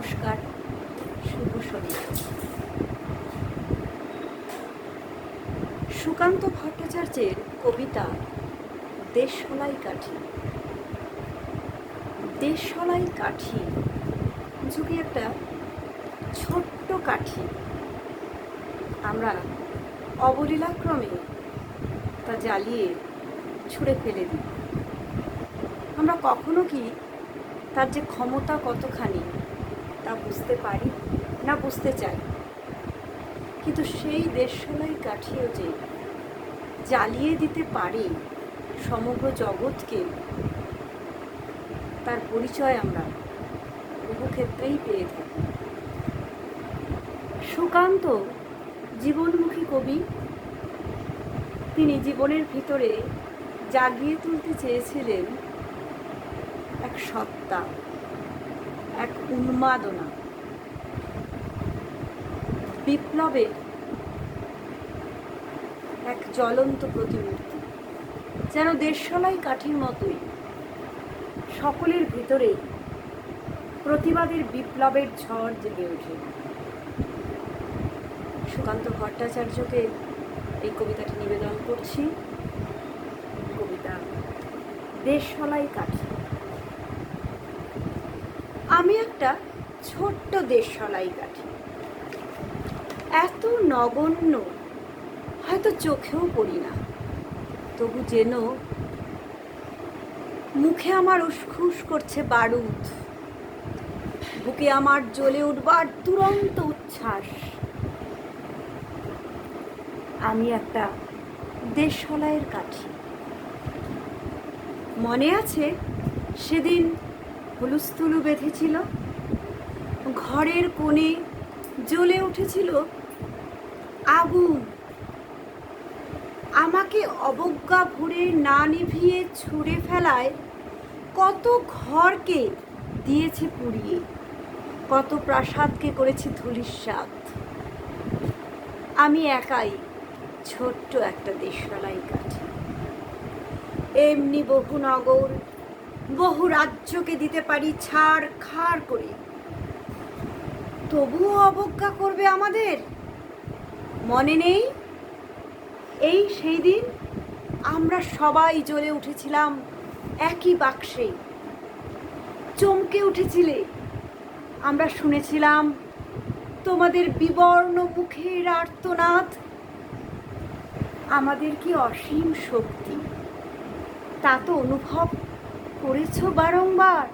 নমস্কার, শুভ সন্ধ্যা। সুকান্ত ভট্টাচার্যের কবিতা দেশলাই কাঠি। দেশলাই কাঠি যুগে একটা ছোট্ট কাঠি, আমরা অবলীলাক্রমে তা জ্বালিয়ে ছুঁড়ে ফেলে দিই। আমরা কখনো কি তার যে ক্ষমতা কতখানি তা বুঝতে পারি না, বুঝতে চাই। কিন্তু সেই দেশলাই কাঠিও যে জ্বালিয়ে দিতে পারে সমগ্র জগৎকে, তার পরিচয় আমরা বহু ক্ষেত্রেই পেয়ে থাকি। সুকান্ত জীবনমুখী কবি। তিনি জীবনের ভিতরে জাগিয়ে তুলতে চেয়েছিলেন এক সত্তা, এক উন্মাদনা, বিপ্লবের এক জ্বলন্ত প্রতিমূর্তি, যেন দেশলাই কাঠির মতোই সকলের ভিতরে প্রতিবাদের বিপ্লবের ঝড় জেগে ওঠে। সুকান্ত ভট্টাচার্যকে এই কবিতাটি নিবেদন করছি। কবিতা দেশলাই কাঠি। আমি একটা ছোট্ট দেশলাই কাঠি, এত নগণ্য হয়তো চোখেও পড়ি না, তবু যেন মুখে আমার উসখুস করছে বারুদ, বুকে আমার জ্বলে উঠবার দুরন্ত উচ্ছ্বাস। আমি একটা দেশলাইয়ের কাঠি। মনে আছে সেদিন হুলুস্থুলু বেঁধেছিল, ঘরের কোণে জ্বলে উঠেছিল আগুন। আমাকে অবজ্ঞা ভরে না নিভিয়ে ছুঁড়ে ফেলায় কত ঘরকে দিয়েছে পুড়িয়ে, কত প্রাসাদকে করেছে ধূলিসাৎ। আমি একাই ছোট্ট একটা দেশলাই কাঠি। এমনি বহু নগর, বহু রাজ্যকে দিতে পারি ছাড় খাড় করে, তবুও অবজ্ঞা করবে আমাদের। মনে নেই এই সেই দিন আমরা সবাই জ্বলে উঠেছিলাম একই বাক্সে, চমকে উঠেছিলে। আমরা শুনেছিলাম তোমাদের বিবর্ণ মুখের আর্তনাদ। আমাদের কি অসীম শক্তি, তা তো অনুভব করেছ বারংবার।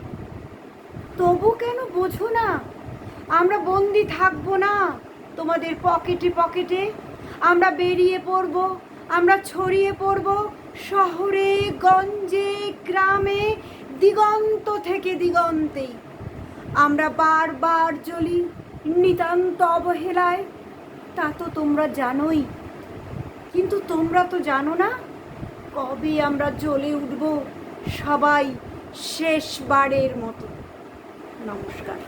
তবু কেন বোঝো না আমরা বন্দি থাকবো না তোমাদের পকেটে পকেটে। আমরা বেরিয়ে পড়ব, আমরা ছড়িয়ে পড়ব শহরে গঞ্জে গ্রামে, দিগন্ত থেকে দিগন্তে। আমরা বারবার জ্বলি নিতান্ত অবহেলায়, তা তো তোমরা জানোই। কিন্তু তোমরা তো জানো না কবে আমরা জ্বলে উঠব সবাই শেষবারের মতো। নমস্কার।